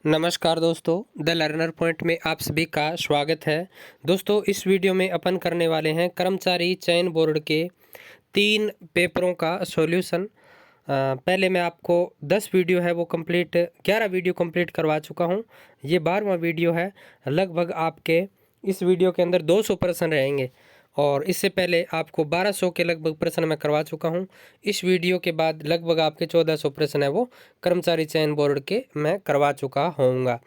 नमस्कार दोस्तों, the learner point में आप सभी का स्वागत है। दोस्तों, इस वीडियो में अपन करने वाले हैं कर्मचारी चयन बोर्ड के 3 पेपरों का सॉल्यूशन। पहले मैं आपको 10 वीडियो है वो कंप्लीट 11 वीडियो कंप्लीट करवा चुका हूं। ये 12वां वीडियो है। लगभग आपके इस वीडियो के अंदर 200 प्रश्न रहेंगे और इससे पहले आपको 1200 के लगभग प्रश्न मैं करवा चुका हूं। इस वीडियो के बाद लगभग आपके 1400 प्रश्न है वो कर्मचारी चयन बोर्ड के मैं करवा चुका होऊंगा।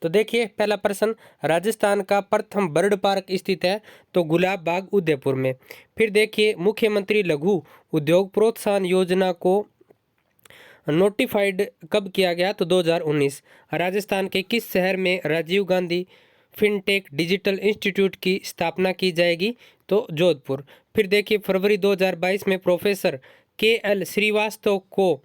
तो देखिए, पहला प्रश्न, राजस्थान का प्रथम बर्ड पार्क स्थित है तो गुलाब बाग उदयपुर में। फिर देखिए, मुख्यमंत्री लघु उद्योग प्रोत्साहन योजना को नोटिफाइड कब किया गया तो 2019। राजस्थान के किस शहर में Rajiv Gandhi fintech digital institute की स्थापना की जाएगी तो जोधपुर। फिर देखिए, फरवरी 2022 में प्रोफेसर KL श्रीवास्तव को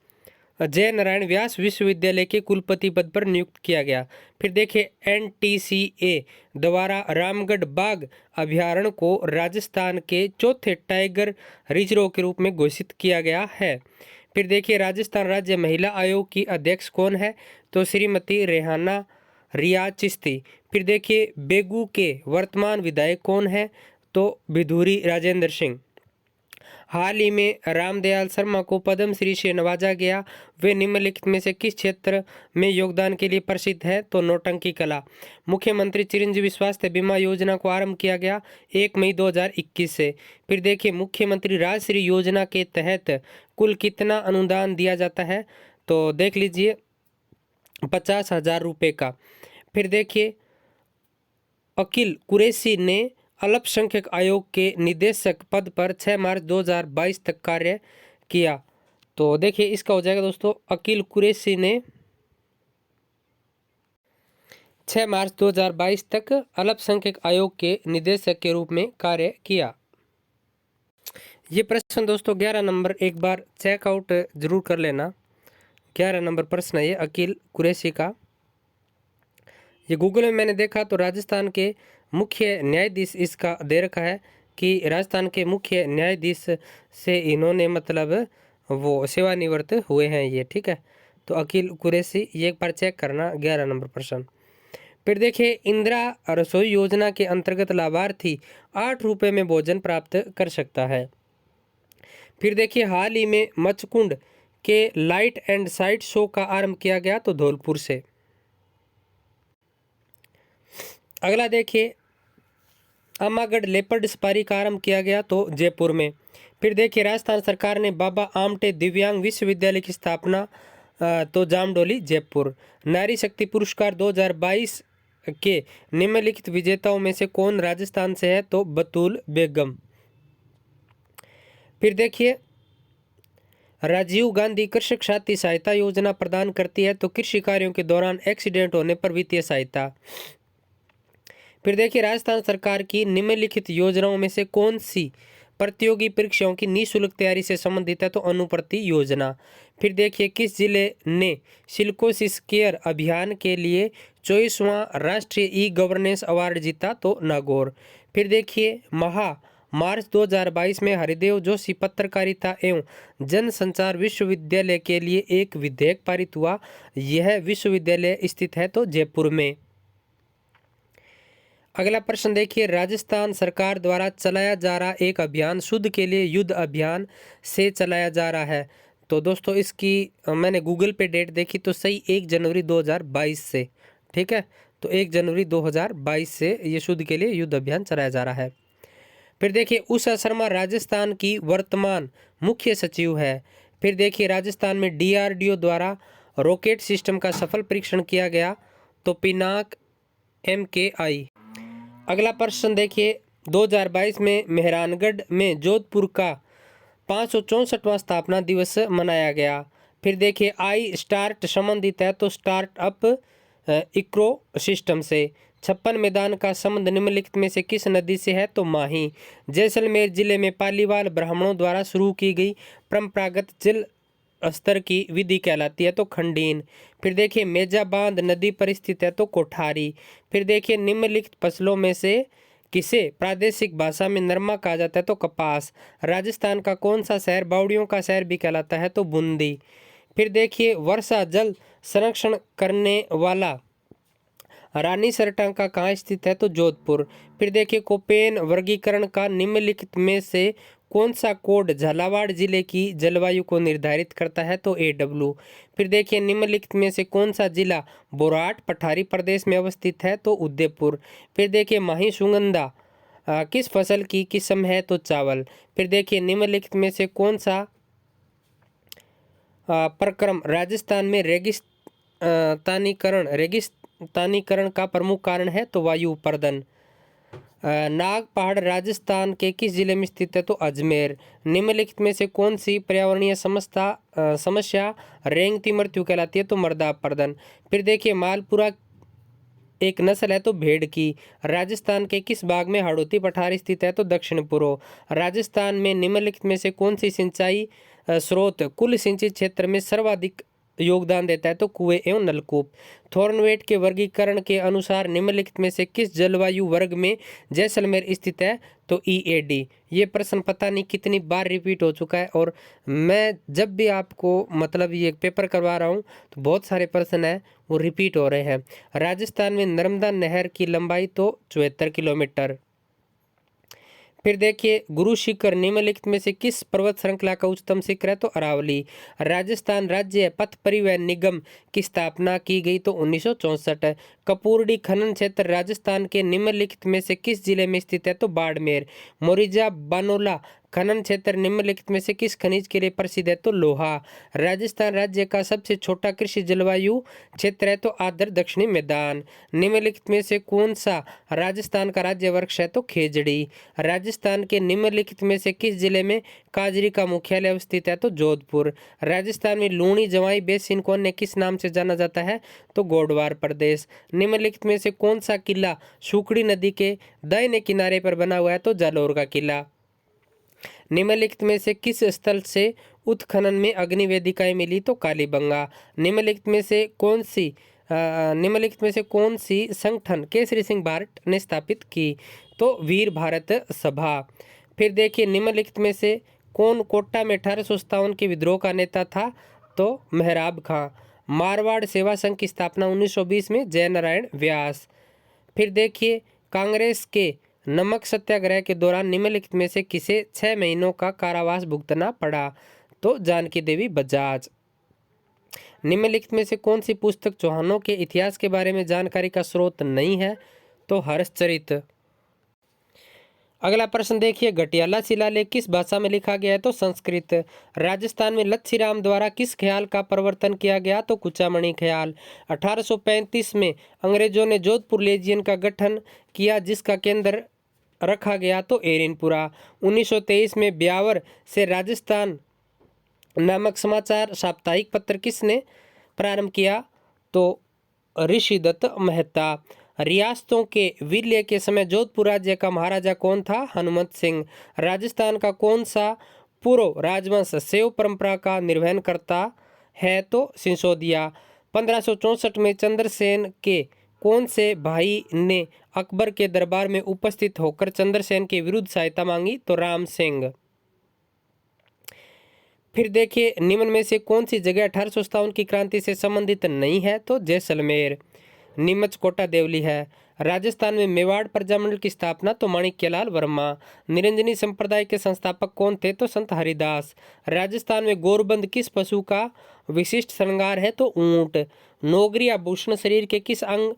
जय नारायण व्यास विश्वविद्यालय के कुलपति पद पर नियुक्त किया गया। फिर देखिए, NTCA द्वारा रामगढ़ बाघ अभयारण्य को राजस्थान के चौथे टाइगर रिजर्व के रूप में घोषित किया गया है। फिर देखिए, राजस्थान राज्य महिला आयोग की अध्यक्ष कौन है तो श्रीमती रेहाना रियाज चिश्ती। फिर देखिए, बेगू के वर्तमान विधायक कौन है तो बिधूरी राजेंद्र सिंह। हाल ही में रामदयाल शर्मा को पद्म श्री से नवाजा गया। वे निम्नलिखित में से किस क्षेत्र में योगदान के लिए प्रसिद्ध है तो नौटंकी कला। मुख्यमंत्री चिरंजीवी स्वास्थ्य बीमा योजना को आरंभ किया गया 1 मई 2021 से। फिर देखिए, मुख्यमंत्री राजश्री योजना के तहत कुल कितना अनुदान दिया जाता है तो देख लीजिए 50,000 रुपये का। फिर देखिए, अकील कुरैशी ने अल्पसंख्यक आयोग के निदेशक पद पर 6 मार्च 2022 तक कार्य किया। तो देखिए, इसका हो जाएगा दोस्तों, अकील कुरैशी ने 6 मार्च 2022 तक अल्पसंख्यक आयोग के निदेशक के रूप में कार्य किया। ये प्रश्न दोस्तों 11 नंबर एक बार चेकआउट जरूर कर लेना। 11 नंबर प्रश्न है ये अकील कुरैशी का। ये गूगल में मैंने देखा तो राजस्थान के मुख्य न्यायाधीश इसका दे रखा है कि राजस्थान के मुख्य न्यायाधीश से इन्होंने मतलब वो सेवानिवृत्त हुए हैं ये, ठीक है। तो अकील कुरैशी, ये एक बार चेक करना 11 नंबर प्रश्न। फिर देखिए, इंदिरा रसोई योजना के अंतर्गत लाभार्थी 8 रुपये में भोजन प्राप्त कर सकता है। फिर देखिए, हाल ही में मचकुंड के लाइट एंड साइट शो का आरंभ किया गया तो धौलपुर से। अगला देखिए, अमागढ़ लेपर्ड सफारी का आरंभ किया गया तो जयपुर में। फिर देखिए, राजस्थान सरकार ने बाबा आमटे दिव्यांग विश्वविद्यालय की स्थापना तो जामडोली जयपुर। नारी शक्ति पुरस्कार 2022 के निम्नलिखित विजेताओं में से कौन राजस्थान से है तो बतूल बेगम। फिर देखिए, राजीव गांधी कृषक साथी सहायता योजना प्रदान करती है तो कृषि कार्यों के दौरान एक्सीडेंट होने पर वित्तीय सहायता। फिर देखिए, राजस्थान सरकार की निम्नलिखित योजनाओं में से कौन सी प्रतियोगी परीक्षाओं की निःशुल्क तैयारी से संबंधित है तो अनुप्रति योजना। फिर देखिए, किस जिले ने सिलिकोसिस केयर अभियान के लिए 24वां राष्ट्रीय ई गवर्नेंस अवार्ड जीता तो नागौर। फिर देखिए, मार्च 2022 में हरिदेव जोशी पत्रकारिता एवं जनसंचार विश्वविद्यालय के लिए एक विधेयक पारित हुआ। यह विश्वविद्यालय स्थित है तो जयपुर में। अगला प्रश्न देखिए, राजस्थान सरकार द्वारा चलाया जा रहा एक अभियान शुद्ध के लिए युद्ध अभियान से चलाया जा रहा है तो दोस्तों इसकी मैंने गूगल पे डेट देखी तो सही 1 जनवरी 2022 से, ठीक है। तो 1 जनवरी 2022 से ये शुद्ध के लिए युद्ध अभियान चलाया जा रहा है। फिर देखिए, उषा शर्मा राजस्थान की वर्तमान मुख्य सचिव है। फिर देखिए, राजस्थान में DRDO द्वारा रॉकेट सिस्टम का सफल परीक्षण किया गया तो पिनाक MKI। अगला प्रश्न देखिए, 2022 में मेहरानगढ़ में जोधपुर का 564वां स्थापना दिवस मनाया गया। फिर देखिए, आई स्टार्ट संबंधित है तो स्टार्टअप इको सिस्टम से। 56 मैदान का संबंध निम्नलिखित में से किस नदी से है तो माही। जैसलमेर जिले में पालीवाल ब्राह्मणों द्वारा शुरू की गई परंपरागत जल स्तर की विधि कहलाती है तो खंडीन। फिर देखिए, मेजा बांध नदी पर स्थित है तो कोठारी। फिर देखिए, निम्नलिखित फसलों में से किसे प्रादेशिक भाषा में नरमा कहा जाता है तो कपास। राजस्थान का कौन सा शहर बावड़ियों का शहर भी कहलाता है तो बूंदी। फिर देखिए, वर्षा जल संरक्षण करने वाला रानी सरटांका कहाँ स्थित है? तो जोधपुर। फिर देखिए कोपेन वर्गीकरण का निम्नलिखित में से कौन सा कोड झालावाड़ जिले की जलवायु को निर्धारित करता है? तो AW। फिर देखिए निम्नलिखित में से कौन सा जिला बोराट पठारी प्रदेश में अवस्थित है? तो उदयपुर। फिर देखिए माही सुगंधा किस फसल की किस्म है? तो चावल। फिर देखिए निम्नलिखित में से कौन सा प्रक्रम राजस्थान में रेगिस्तानीकरण का प्रमुख कारण है? तो वायु अपर्दन। नाग पहाड़ राजस्थान के किस जिले में स्थित है? तो अजमेर। निम्नलिखित में से कौन सी पर्यावरणीय समस्या रेंगती मृत्यु कहलाती है? तो मृदा अपरदन। फिर देखिए मालपुरा एक नस्ल है तो भेड़ की। राजस्थान के किस भाग में हाड़ौती पठार स्थित है? तो दक्षिण पूर्व। राजस्थान में निम्नलिखित में से कौन सी सिंचाई स्रोत कुल सिंचित क्षेत्र में सर्वाधिक योगदान देता है? तो कुएं एवं नलकूप। थॉर्नवेट के वर्गीकरण के अनुसार निम्नलिखित में से किस जलवायु वर्ग में जैसलमेर स्थित है? तो EAD। ये प्रश्न पता नहीं कितनी बार रिपीट हो चुका है और मैं जब भी आपको मतलब ये पेपर करवा रहा हूँ तो बहुत सारे प्रश्न हैं वो रिपीट हो रहे हैं। राजस्थान में नर्मदा नहर की लंबाई तो 74 किलोमीटर। फिर देखिए गुरु शिखर निम्नलिखित में से किस पर्वत श्रृंखला का उच्चतम शिखर है? तो अरावली। राजस्थान राज्य पथ परिवहन निगम की स्थापना की गई तो 1964। कपूरडी खनन क्षेत्र राजस्थान के निम्नलिखित में से किस जिले में स्थित है? तो बाड़मेर। मोरिजा बानोला खनन क्षेत्र निम्नलिखित में से किस खनिज के लिए प्रसिद्ध है? तो लोहा। राजस्थान राज्य का सबसे छोटा कृषि जलवायु क्षेत्र है? तो आर्द्र दक्षिणी मैदान। निम्नलिखित में से कौन सा राजस्थान का राज्य वृक्ष है? तो खेजड़ी। राजस्थान के निम्नलिखित में से किस जिले में काजरी का मुख्यालय अवस्थित है? तो जोधपुर। राजस्थान में लूणी जवाई बेसिन को अन्य किस नाम से जाना जाता है? तो गोडवार प्रदेश। निम्नलिखित में से कौन सा किला सुखड़ी नदी के दाहिने किनारे पर बना हुआ है? तो जालौर का किला। निम्नलिखित में से किस स्थल से उत्खनन में अग्नि वेदिकाएं मिली? तो कालीबंगा। निम्नलिखित में से कौन सी संगठन केसरी सिंह भारट ने स्थापित की? तो वीर भारत सभा। फिर देखिए निम्नलिखित में से कौन कोटा में 1857 के विद्रोह का नेता था? तो मेहराब खां। मारवाड़ सेवा संघ की स्थापना 1920 में जयनारायण व्यास। फिर देखिए कांग्रेस के नमक सत्याग्रह के दौरान निम्नलिखित में से किसे 6 महीनों का कारावास भुगतना पड़ा? तो जानकी देवी बजाज। निम्नलिखित में से कौन सी पुस्तक चौहानों के इतिहास के बारे में जानकारी का स्रोत नहीं है? तो हर्षचरित। अगला प्रश्न देखिए घटियाला शिलालेख किस भाषा में लिखा गया है? तो संस्कृत। राजस्थान में लच्छीराम द्वारा किस ख्याल का प्रवर्तन किया गया? तो कुचामणि ख्याल। 1835 में अंग्रेजों ने जोधपुर लेजियन का गठन किया जिसका केंद्र रखा गया तो एरिनपुरा। 1923 में ब्यावर से राजस्थान नामक समाचार साप्ताहिक पत्र किसने प्रारंभ किया? तो ऋषिदत्त मेहता। रियासतों के विलय के समय जोधपुर राज्य का महाराजा कौन था? हनुमत सिंह। राजस्थान का कौन सा पूर्व राजवंश शैव परंपरा का निर्वहन करता है? तो सिसोदिया। 1564 में चंद्रसेन के कौन से भाई ने अकबर के दरबार में उपस्थित होकर चंद्रसेन के विरुद्ध सहायता मांगी? तो राम सिंह। फिर देखिए निम्न में से कौन सी जगह 1857 की क्रांति से संबंधित नहीं है? तो जैसलमेर। नीमच कोटा देवली है। राजस्थान में मेवाड़ प्रजामंडल की स्थापना तो माणिक्यलाल वर्मा। निरंजनी संप्रदाय के संस्थापक कौन थे? तो संत हरिदास। राजस्थान में गोरबंद किस पशु का विशिष्ट श्रृंगार है? तो ऊंट। नोगरी आभूषण शरीर के किस अंग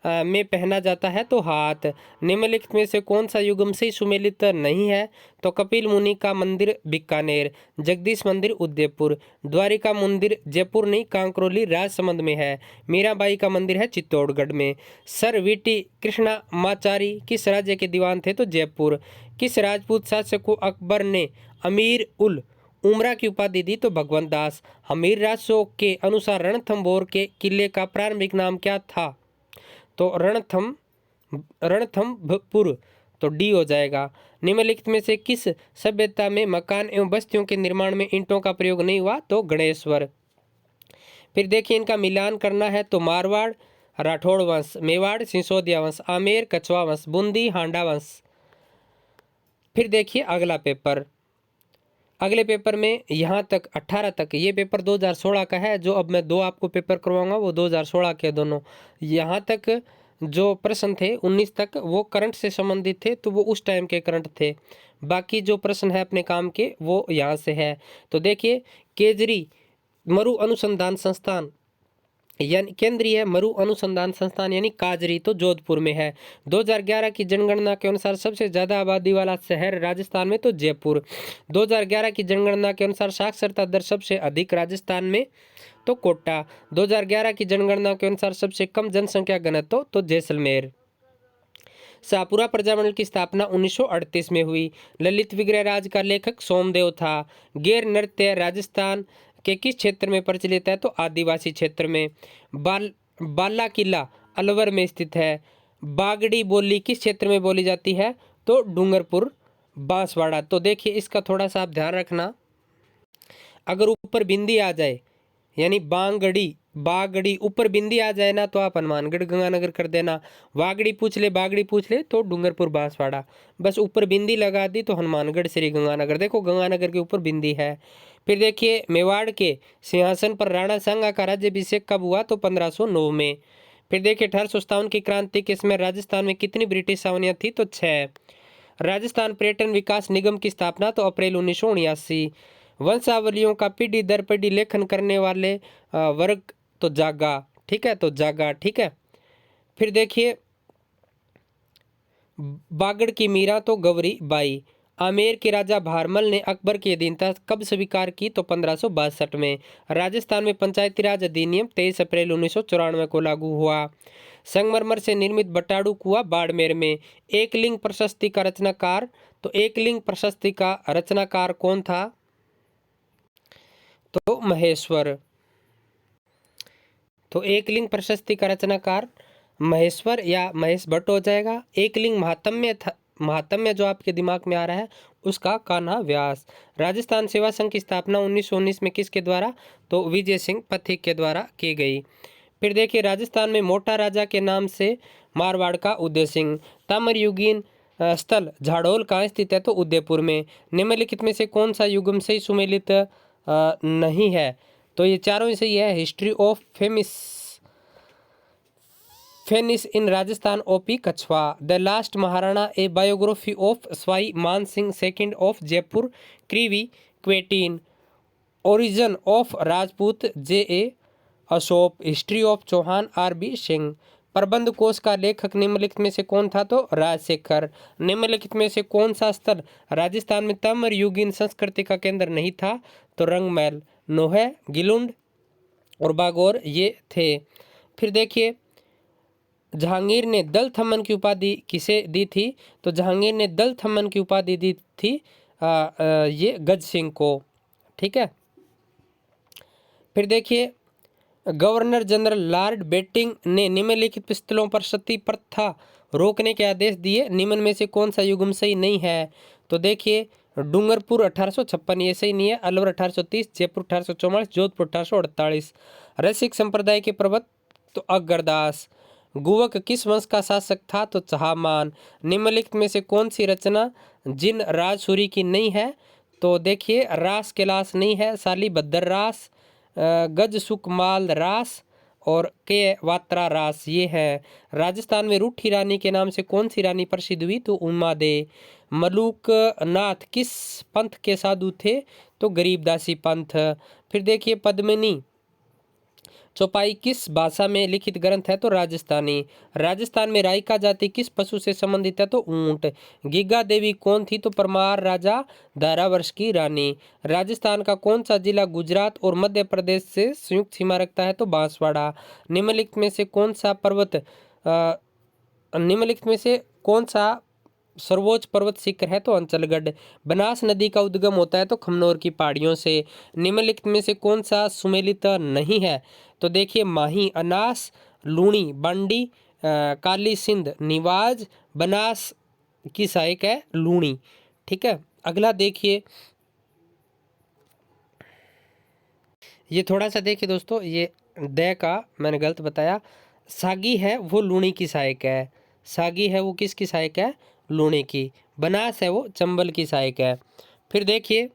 में पहना जाता है? तो हाथ। निम्नलिखित में से कौन सा युग्म से सुमेलित नहीं है? तो कपिल मुनि का मंदिर बीकानेर। जगदीश मंदिर उदयपुर। द्वारिका मंदिर जयपुर नहीं कांकरोली राजसमंद में है। मीराबाई का मंदिर है चित्तौड़गढ़ में। सर वीटी कृष्णामाचारी किस राज्य के दीवान थे? तो जयपुर। किस राजपूत शासक को अकबर ने अमीर उल उमरा की उपाधि दी? तो भगवंत दास। हमीर राजसों के अनुसार रणथंभौर के किले का प्रारंभिक नाम क्या था? तो रणथंभपुर। तो डी हो जाएगा। निम्नलिखित में से किस सभ्यता में मकान एवं बस्तियों के निर्माण में ईंटों का प्रयोग नहीं हुआ? तो गणेश्वर। फिर देखिए इनका मिलान करना है तो मारवाड़ राठौड़ वंश, मेवाड़ सिसोदिया वंश, आमेर कछवा वंश, बूंदी हांडा वंश। फिर देखिए अगला पेपर। अगले पेपर में यहाँ तक 18 तक ये पेपर 2016 का है। जो अब मैं 2 आपको पेपर करवाऊंगा वो 2016 के दोनों। यहाँ तक जो प्रश्न थे 19 तक वो करंट से संबंधित थे, तो वो उस टाइम के करंट थे। बाकी जो प्रश्न है अपने काम के वो यहाँ से है। तो देखिए, केजरी मरु अनुसंधान संस्थान यानी केंद्रीय मरु अनुसंधान संस्थान यानी काजरी तो जोधपुर में है। 2011 की जनगणना के अनुसार सबसे ज़्यादा आबादी वाला शहर राजस्थान में तो जयपुर। 2011 की जनगणना के अनुसार साक्षरता दर सबसे अधिक राजस्थान में तो कोटा। 2011 की जनगणना के अनुसार सबसे कम जनसंख्या घनत्व तो जैसलमेर। शाहपुरा प्रजामंडल की स्थापना 1938 में हुई। ललित विग्रह राज का लेखक सोमदेव था। गैर नृत्य राजस्थान के किस क्षेत्र में प्रचलित है तो आदिवासी क्षेत्र में। बाला किला अलवर में स्थित है। बागड़ी बोली किस क्षेत्र में बोली जाती है तो डूंगरपुर बांसवाड़ा। तो देखिए, इसका थोड़ा सा आप ध्यान रखना, अगर ऊपर बिंदी आ जाए यानी बांगड़ी बागड़ी ऊपर बिंदी आ जाए ना तो आप हनुमानगढ़ गंगानगर कर देना। वागड़ी पूछ ले बागड़ी पूछ ले तो डूंगरपुर बांसवाड़ा। बस ऊपर बिंदी लगा दी तो हनुमानगढ़ श्री गंगानगर। देखो गंगानगर के ऊपर बिंदी है। फिर देखिए, मेवाड़ के सिंहासन पर राणा सांगा का राज्याभिषेक कब हुआ तो 1509 में। फिर देखिए, 1857 की क्रांति के समय राजस्थान में कितनी ब्रिटिश छावनियां थी तो 6। राजस्थान पर्यटन विकास निगम की स्थापना तो अप्रैल 1979। वंशावलियों का पीढ़ी दर पीढ़ी लेखन करने वाले वर्ग तो जागा, ठीक है, तो जागा, ठीक है। फिर देखिए, बागड़ की मीरा तो गौरी बाई। आमेर के राजा भारमल ने अकबर की अधीनता कब स्वीकार की तो 1562 में। राजस्थान में पंचायती राज अधिनियम 23 अप्रैल 1994 को लागू हुआ। संगमरमर से निर्मित बटाड़ू कुआ बाड़मेर में। एकलिंग प्रशस्ति का रचनाकार तो एकलिंग प्रशस्ति का रचनाकार कौन था तो महेश्वर। तो एकलिंग प्रशस्ति का रचनाकार महेश्वर या महेश भट्ट हो जाएगा। एकलिंग महात्म्य था, महात्म्य जो आपके दिमाग में आ रहा है उसका कान्हा व्यास। राजस्थान सेवा संघ की स्थापना 1919 में किसके द्वारा तो विजय सिंह पथिक के द्वारा की गई। फिर देखिए, राजस्थान में मोटा राजा के नाम से मारवाड़ का उदय सिंह। ताम्रयुगीन स्थल झाड़ोल कहाँ स्थित है तो उदयपुर में। निम्नलिखित में से कौन सा युग्म से सुमेलित नहीं है तो ये चारों ही सही है। हिस्ट्री ऑफ फेनिस in Rajasthan OP Kachhwa. The last Maharana a biography of Sawai Man Singh second of Jaipur Crewe Quentin. Origin of Rajput J A Ashok. History of Chauhan R B Singh. Prabandh Kosh का लेखक निम्नलिखित में से कौन था तो राजशेखर। निम्नलिखित में से कौन सा स्थल राजस्थान में ताम्रयुगीन संस्कृति का केंद्र नहीं था तो रंगमहल। नोहे गिलुंड और बागौर ये थे। फिर देखिए, जहांगीर ने दल थमन की उपाधि किसे दी थी तो जहांगीर ने दल थमन की उपाधि दी थी ये गज सिंह को, ठीक है। फिर देखिए, गवर्नर जनरल लॉर्ड बेटिंग ने निम्नलिखित स्थलों पर सती प्रथा रोकने के आदेश दिए। निम्न में से कौन सा युग्म सही नहीं है तो देखिए, डूंगरपुर 1856 ये सही नहीं है। अलवर 1830, जयपुर 1844, जोधपुर 1848। रसिक संप्रदाय के प्रवक्ता तो अगरदास। गुवक किस वंश का शासक था तो चहामान। निम्नलिखित में से कौन सी रचना जिन राजसूरी की नहीं है तो देखिए, रास के लाश नहीं है, साली बद्दर रास, गज सुकमाल रास और के वात्रा रास ये है। राजस्थान में रूठी रानी के नाम से कौन सी रानी प्रसिद्ध हुई तो उमा दे। मलूक नाथ किस पंथ के साधु थे तो गरीबदासी पंथ। फिर देखिए, पद्मिनी चौपाई किस भाषा में लिखित ग्रंथ है तो राजस्थानी। राजस्थान में रायका जाति किस पशु से संबंधित है तो ऊंट। गिगा देवी कौन थी तो परमार राजा धारावर्ष की रानी। राजस्थान का कौन सा जिला गुजरात और मध्य प्रदेश से संयुक्त सीमा रखता है तो बांसवाड़ा। निम्नलिखित में से कौन सा निम्नलिखित में से कौन सा सर्वोच्च पर्वत शिखर है तो अंचलगढ़। बनास नदी का उद्गम होता है तो खमनोर की पहाड़ियों से। निम्नलिखित में से कौन सा सुमेलित नहीं है तो देखिए, माही, अनास, लूणी, बंडी, काली सिंध, निवाज, बनास की सहायक है लूणी, ठीक है। अगला देखिए, ये थोड़ा सा देखिए दोस्तों, ये द का मैंने गलत बताया। सागी है वो लूणी की सहायक है। सागी है वो किसकी सहायक है लूणी की। बनास है वो चंबल की सहायक है। फिर देखिए,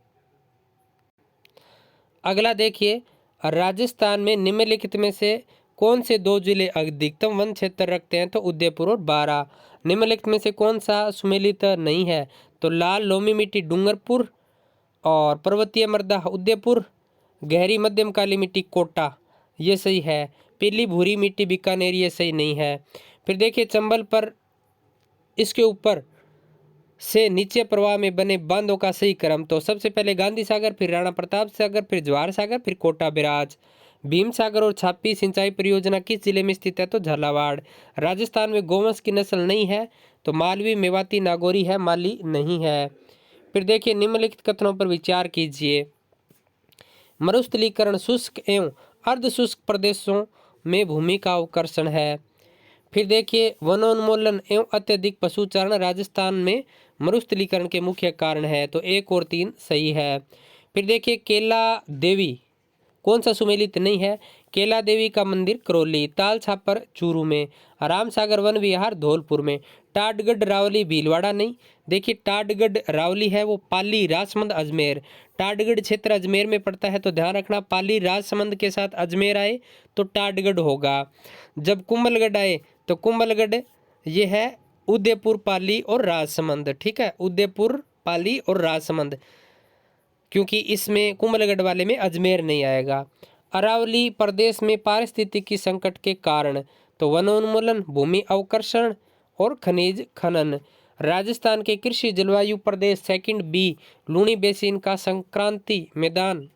अगला देखिए, राजस्थान में निम्नलिखित में से कौन से दो जिले अधिकतम वन क्षेत्र रखते हैं? तो उदयपुर और बारां। निम्नलिखित में से कौन सा सुमेलित नहीं है? तो लाल लोमी मिट्टी डूंगरपुर और पर्वतीय मृदा उदयपुर, गहरी मध्यम काली मिट्टी कोटा, ये सही है। पीली भूरी मिट्टी बीकानेर, ये सही नहीं है। फिर देखिए चंबल पर इसके ऊपर से नीचे प्रवाह में बने बांधों का सही क्रम, तो सबसे पहले गांधी सागर, फिर राणा प्रताप सागर, फिर जवाहर सागर, फिर कोटा बिराज। भीम सागर और छापी सिंचाई परियोजना किस जिले में स्थित है? तो झालावाड़। राजस्थान में गोवंश की नस्ल नहीं है? तो मालवी, मेवाती, नागौरी है, माली नहीं है। फिर देखिए निम्नलिखित कथनों पर विचार कीजिए। मरुस्थलीकरण शुष्क एवं अर्ध शुष्क प्रदेशों में भूमि का अवकर्षण है। फिर देखिए वनोन्मूलन एवं अत्यधिक पशुचारण राजस्थान में मरुस्थलीकरण के मुख्य कारण है, तो 1 और 3 सही है। फिर देखिए केला देवी कौन सा सुमेलित नहीं है? केला देवी का मंदिर करौली, ताल छापर चूरू में, राम सागर वन विहार धौलपुर में, टाटगढ़ रावली भीलवाड़ा नहीं। देखिए टाटगढ़ रावली है वो पाली राजसमंद अजमेर, टाटगढ़ क्षेत्र अजमेर में पड़ता है, तो ध्यान रखना पाली राजसमंद के साथ अजमेर आए तो टाटगढ़ होगा। जब कुंभलगढ़ आए तो कुंभलगढ़ ये है उदयपुर, पाली और राजसमंद, ठीक है, उदयपुर, पाली और राजसमंद, क्योंकि इसमें कुंभलगढ़ वाले में अजमेर नहीं आएगा। अरावली प्रदेश में पारिस्थितिकी संकट के कारण, तो वनोन्मूलन, भूमि अवकर्षण और खनिज खनन। राजस्थान के कृषि जलवायु प्रदेश सेकंड बी लूणी बेसिन का संक्रांति मैदान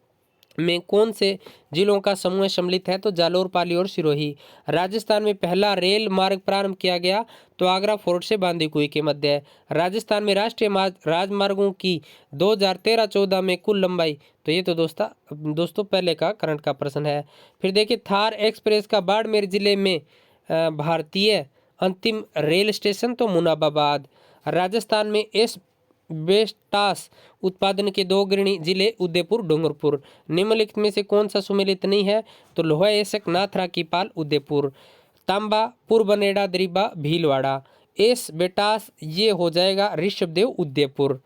में कौन से जिलों का समूह सम्मिलित है? तो जालोर, पाली और सिरोही। राजस्थान में पहला रेल मार्ग प्रारंभ किया गया, तो आगरा फोर्ट से बांदीकुई के मध्य। राजस्थान में राष्ट्रीय राजमार्गों की 2013-14 में कुल लंबाई, तो ये तो दोस्तों पहले का करंट का प्रश्न है। फिर देखिए थार एक्सप्रेस का बाड़मेर जिले में भारतीय अंतिम रेल स्टेशन, तो मुनाबाबाद। राजस्थान में एस्बेस्टास उत्पादन के 2 अग्रणी जिले उदयपुर, डूंगरपुर। निम्नलिखित में से कौन सा सुमेलित नहीं है? तो लोहा एसक, नाथरा की पाल, उदयपुर। तांबा पुरबनेड़ा दरीबा भीलवाड़ा। एस्बेस्टास ये हो जाएगा ऋषभदेव, उदयपुर।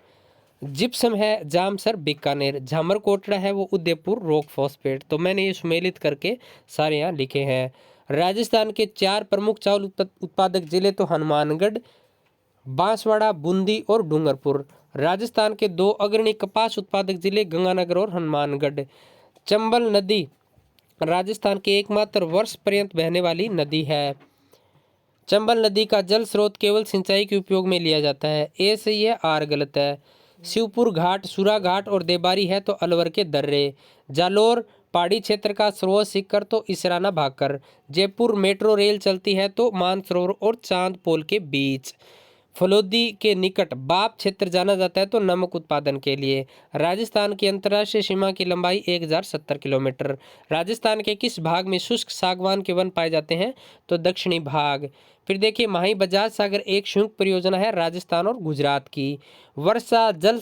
जिप्सम है जामसर बीकानेर, झामर कोटड़ा है वो उदयपुर, रॉक फॉस्फेट। तो मैंने ये सुमेलित करके सारे यहाँ लिखे हैं। राजस्थान के 4 प्रमुख चावल उत्पादक जिले, तो हनुमानगढ़, बांसवाड़ा, बूंदी और डूंगरपुर। राजस्थान के 2 अग्रणी कपास उत्पादक जिले, गंगानगर और हनुमानगढ़। चंबल नदी राजस्थान की एकमात्र वर्ष पर्यंत बहने वाली नदी है। चंबल नदी का जल स्रोत केवल सिंचाई के उपयोग में लिया जाता है। ए सही है, आर गलत है। शिवपुर घाट, सुरा घाट और देबारी है, तो अलवर के दर्रे। जालोर पहाड़ी क्षेत्र का सरोवर शिखर, तो इसराना भाकर। जयपुर मेट्रो रेल चलती है, तो मानसरोवर और चांद पोल के बीच। फलोदी के निकट बाप क्षेत्र जाना जाता है, तो नमक उत्पादन के लिए। राजस्थान की अंतर्राष्ट्रीय सीमा की लंबाई 1070 किलोमीटर। राजस्थान के किस भाग में शुष्क सागवान के वन पाए जाते हैं? तो दक्षिणी भाग। फिर देखिए माही बजाज सागर एक संयुक्त परियोजना है राजस्थान और गुजरात की। वर्षा जल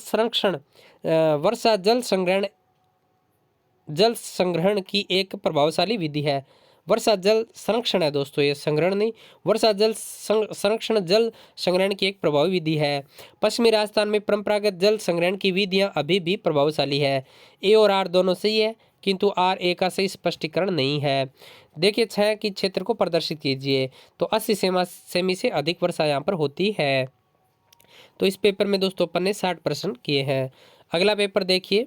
संग्रहण की एक प्रभावशाली विधि है। वर्षा जल संरक्षण है दोस्तों, ये संग्रहण नहीं, वर्षा जल संरक्षण जल संग्रहण की एक प्रभावी विधि है। पश्चिमी राजस्थान में परंपरागत जल संग्रहण की विधियां अभी भी प्रभावशाली है। ए और आर दोनों सही है, किंतु आर ए का सही स्पष्टीकरण नहीं है। देखिए 6 की क्षेत्र को प्रदर्शित कीजिए, तो 80 सेमी से अधिक वर्षा यहाँ पर होती है। तो इस पेपर में दोस्तों अपन ने 60 प्रश्न किए हैं। अगला पेपर देखिए,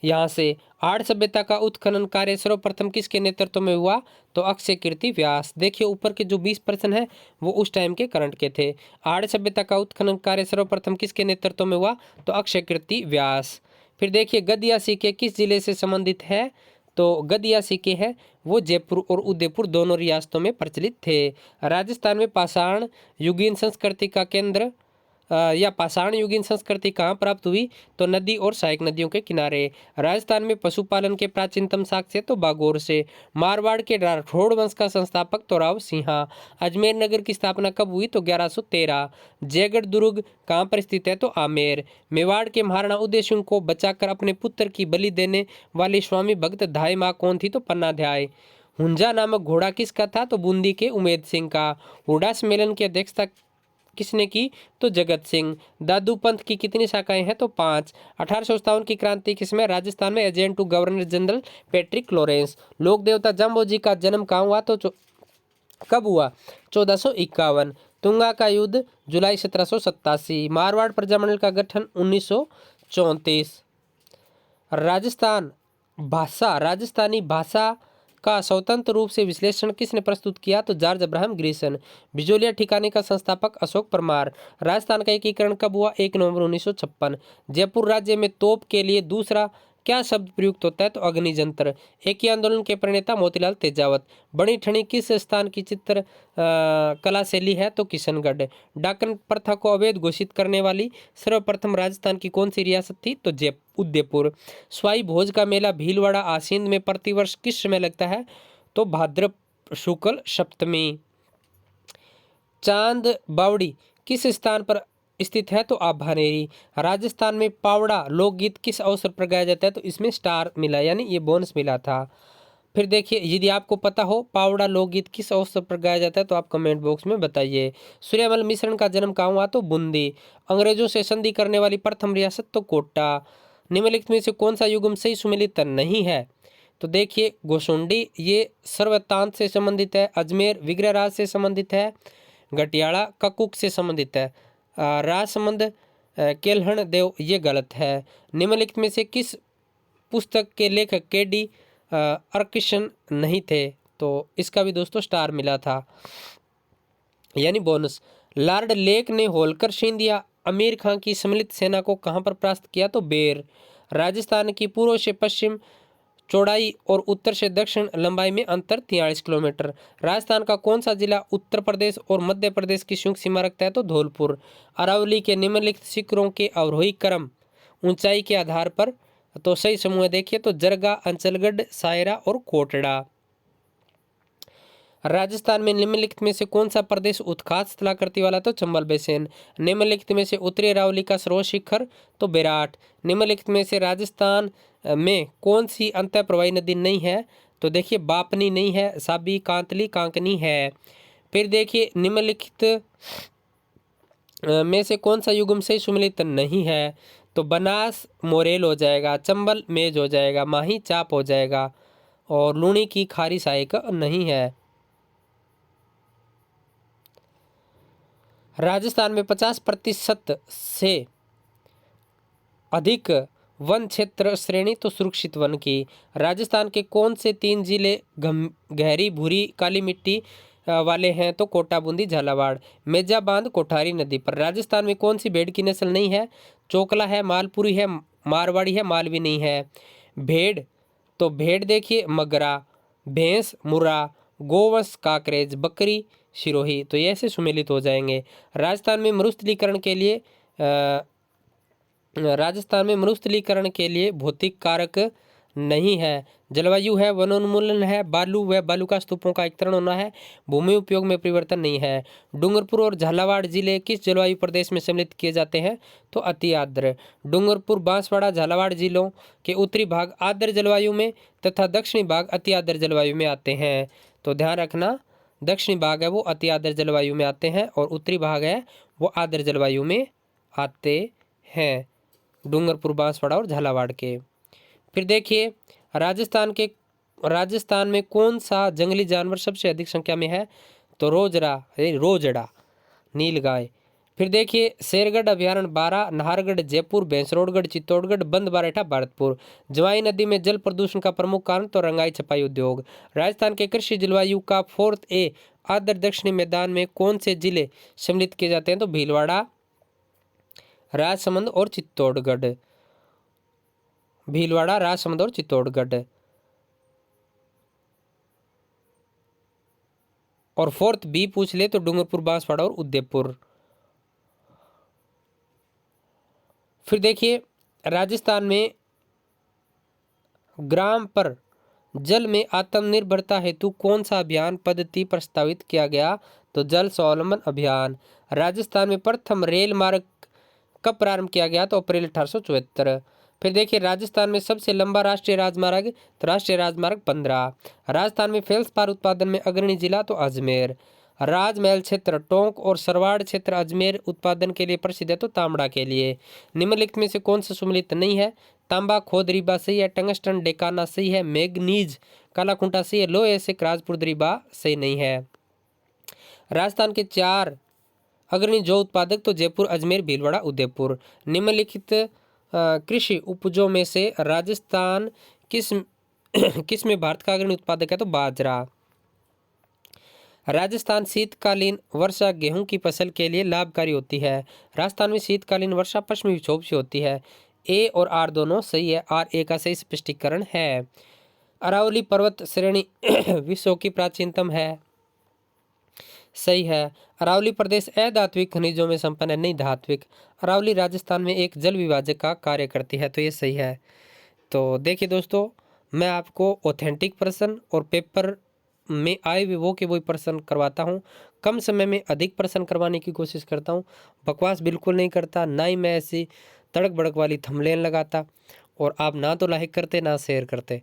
यहाँ से आर्य सभ्यता का उत्खनन कार्य सर्वप्रथम किसके नेतृत्व में हुआ? तो अक्षय कीर्ति व्यास। देखिए ऊपर के जो 20 प्रश्न है वो उस टाइम के करंट के थे। आर्य सभ्यता का उत्खनन कार्य सर्वप्रथम किसके नेतृत्व में हुआ? तो अक्षय कीर्ति व्यास। फिर देखिए गद्दिया सिक्के किस जिले से संबंधित है? तो गद्दिया सिक्के है वो जयपुर और उदयपुर दोनों रियासतों में प्रचलित थे। राजस्थान में पाषाण युगीन संस्कृति का केंद्र या पाषाण युगीन संस्कृति कहाँ प्राप्त हुई? तो नदी और सहायक नदियों के किनारे। राजस्थान में पशुपालन के प्राचीनतम साक्ष्य तो बागोर से। मारवाड़ के राठौड़ वंश का संस्थापक तो राव सिंहा। अजमेर नगर की स्थापना कब हुई? तो 1113। जयगढ़ दुर्ग कहाँ पर स्थित है? तो आमेर। मेवाड़ के महाराणा उदय सिंह को बचाकर अपने पुत्र की बलि देने वाली स्वामी भक्त धाय माँ कौन थी? तो पन्नाध्याय। हुंजा नामक घोड़ा किसका था? तो बूंदी के उमेद सिंह का। हुडा सम्मेलन की अध्यक्षता किसने की? तो जगत सिंह। दादू पंथ की कितनी शाखाएं हैं? तो 5। 1857 की क्रांति किसमें? राजस्थान में। Agent to governor general Patrick Lawrence. लोक देवता जाम्बोजी का जन्म कहाँ हुआ? तो कब हुआ? 1451। तुंगा का युद्ध? जुलाई 1787। मारवाड़ प्रजामंडल का गठन 1934। राजस्थानी भाषा का स्वतंत्र रूप से विश्लेषण किसने प्रस्तुत किया? तो जॉर्ज अब्राहम ग्रिसन। बिजोलिया ठिकाने का संस्थापक अशोक परमार। राजस्थान का एकीकरण कब हुआ? 1 नवंबर 1956। जयपुर राज्य में तोप के लिए दूसरा क्या शब्द प्रयुक्त होता है? तो अग्निजंत्र। एक ही आंदोलन के प्रणेता मोतीलाल तेजावत। बड़ी ठनी किस स्थान की चित्र कला शैली है? तो किशनगढ़। डाकन प्रथा को अवैध घोषित करने वाली सर्वप्रथम राजस्थान की कौन सी रियासत थी? तो उदयपुर। स्वाई भोज का मेला भीलवाड़ा आसीन में प्रतिवर्ष किस समय लगता है? तो भाद्र शुक्ल सप्तमी। चांद बावड़ी किस स्थान पर स्थित है? तो आभानेरी। राजस्थान में पावड़ा लोकगीत किस अवसर पर गाया जाता है? तो इसमें स्टार मिला, यानी ये बोनस मिला था। फिर देखिए, यदि आपको पता हो पावड़ा लोकगीत किस अवसर पर गाया जाता है तो आप कमेंट बॉक्स में बताइए। सूर्यमल मिश्रण का जन्म कहाँ हुआ? तो बूंदी। अंग्रेजों से संधि करने वाली प्रथम रियासत? तो कोटा। निम्नलिखित में से कौन सा युग्म सही सुमेलित नहीं है? तो देखिए, गोसुंडी ये सर्वतांत से संबंधित है। अजमेर विग्रहराज से संबंधित है। गटियाला ककुक से संबंधित है। राजसमंद केलहण देव ये गलत है। निम्नलिखित में से किस पुस्तक के लेखक के.डी. अर्किशन नहीं थे? तो इसका भी दोस्तों स्टार मिला था, यानी बोनस। लॉर्ड लेक ने होलकर सिंधिया अमीर खां की सम्मिलित सेना को कहां पर परास्त किया? तो बेर। राजस्थान की पूर्व से पश्चिम चौड़ाई और उत्तर से दक्षिण लंबाई में अंतर 43 किलोमीटर। राजस्थान का कौन सा जिला उत्तर प्रदेश और मध्य प्रदेश की संयुक्त सीमा रखता है? तो धौलपुर। अरावली के निम्नलिखित शिखरों के अवरोही क्रम ऊंचाई के आधार पर? तो सही समूह देखिए तो जरगा, अंचलगढ़, सायरा और कोटड़ा। राजस्थान में निम्नलिखित में से कौन सा प्रदेश उत्खात स्थलाकृति वाला? तो चंबल बेसिन। निम्नलिखित में से उत्तरी अरावली का सर्वोच्च शिखर? तो बेराट। निम्नलिखित में से राजस्थान में कौन सी अंतः प्रवाही नदी नहीं है? तो देखिए, बापनी नहीं है, साबी, कांतली, कांकनी है। फिर देखिए, निम्नलिखित में से कौन सा युग्म से सुमेलित नहीं है? तो बनास मोरेल हो जाएगा, चंबल मेज हो जाएगा, माही चाप हो जाएगा और लूणी की खारी सहायक नहीं है। राजस्थान में 50% से अधिक वन क्षेत्र श्रेणी तो सुरक्षित वन की। राजस्थान के कौन से 3 जिले गहरी भूरी काली मिट्टी वाले हैं? तो कोटा, बूंदी, झालावाड़। मेजा बांध कोठारी नदी पर। राजस्थान में कौन सी भेड़ की नस्ल नहीं है? चोकला है, मालपुरी है, मारवाड़ी है, मालवी नहीं है। भेड़, तो भेड़ देखिए मगरा, भैंस मुर्रा, गोवंश काकरेज, बकरी सिरोही। तो ये ऐसे सुमेलित हो जाएंगे। राजस्थान में मरुस्थलीकरण के लिए भौतिक कारक नहीं है। जलवायु है, वनोन्मूलन है, बालू व बालू का स्तूपों का एकत्रण होना है, भूमि उपयोग में परिवर्तन नहीं है। डूंगरपुर और झालावाड़ जिले किस जलवायु प्रदेश में सम्मिलित किए जाते हैं? तो अति आर्द्र। डूंगरपुर, बांसवाड़ा, झालावाड़ जिलों के उत्तरी भाग आर्द्र जलवायु में तथा दक्षिणी भाग अति आर्द्र जलवायु में आते हैं। तो ध्यान रखना, दक्षिणी भाग है वो अति आर्द्र जलवायु में आते हैं और उत्तरी भाग है वो आर्द्र जलवायु में आते हैं, डूंगरपुर, बांसवाड़ा और झालावाड़ के। फिर देखिए, राजस्थान में कौन सा जंगली जानवर सबसे अधिक संख्या में है? तो रोजड़ा नीलगाय। फिर देखिए, शेरगढ़ अभ्यारण्य 12, नाहरगढ़, जयपुर, भैंसरोडगढ़, चित्तौड़गढ़, बंद बारेठा, भरतपुर। जवाई नदी में जल प्रदूषण का प्रमुख कारण तो रंगाई छपाई उद्योग। राजस्थान के कृषि जलवायु का 4th ए आर्द्र दक्षिणी मैदान में कौन से जिले सम्मिलित किए जाते हैं? तो भीलवाड़ा, राजसमंद और चित्तौड़गढ़। भीलवाड़ा, राजसमंद और चित्तौड़गढ़। और 4th बी पूछ ले तो डूंगरपुर, बांसवाड़ा और उदयपुर। फिर देखिए, राजस्थान में ग्राम पर जल में आत्मनिर्भरता हेतु कौन सा अभियान पद्धति प्रस्तावित किया गया? तो जल स्वावलंबन अभियान। राजस्थान में प्रथम रेल मार्ग कब प्रारंभ किया गया? तो अप्रैल 1874। फिर देखिए, राजस्थान में सबसे लंबा राष्ट्रीय राजमार्ग तो राष्ट्रीय राजमार्ग 15। राजस्थान में फेल्सपार उत्पादन में अग्रणी जिला तो अजमेर। राजमहल क्षेत्र टोंक और सरवाड़ क्षेत्र अजमेर उत्पादन के लिए प्रसिद्ध है तो तांबा के लिए। निम्नलिखित में से कौन सा सुमेलित नहीं है? तांबा खोद रीबा सही है, टंगस्टन डेकाना सही है, मैग्नीज कालाकुंटा सही है, लोहे से राजपुर दरीबा सही नहीं है। राजस्थान के 4 अग्रणी जौ उत्पादक तो जयपुर, अजमेर, भीलवाड़ा, उदयपुर। निम्नलिखित कृषि उपजों में से राजस्थान किस किस में भारत का अग्रणी उत्पादक है तो बाजरा। राजस्थान शीतकालीन वर्षा गेहूं की फसल के लिए लाभकारी होती है। राजस्थान में शीतकालीन वर्षा पश्चिमी विक्षोभ से होती है। ए और आर दोनों सही है, आर ए का सही स्पष्टीकरण है। अरावली पर्वत श्रेणी विश्व की प्राचीनतम है, सही है। अरावली प्रदेश अधात्विक खनिजों में संपन्न है, नहीं धात्विक। अरावली राजस्थान में एक जल विभाजक का कार्य करती है तो ये सही है। तो देखिए दोस्तों, मैं आपको ऑथेंटिक प्रश्न और पेपर में आए हुए वो के वही प्रश्न करवाता हूँ। कम समय में अधिक प्रश्न करवाने की कोशिश करता हूँ। बकवास बिल्कुल नहीं करता, ना ही मैं ऐसी तड़क भड़क वाली थंबनेल लगाता। और आप ना तो लाइक करते ना शेयर करते।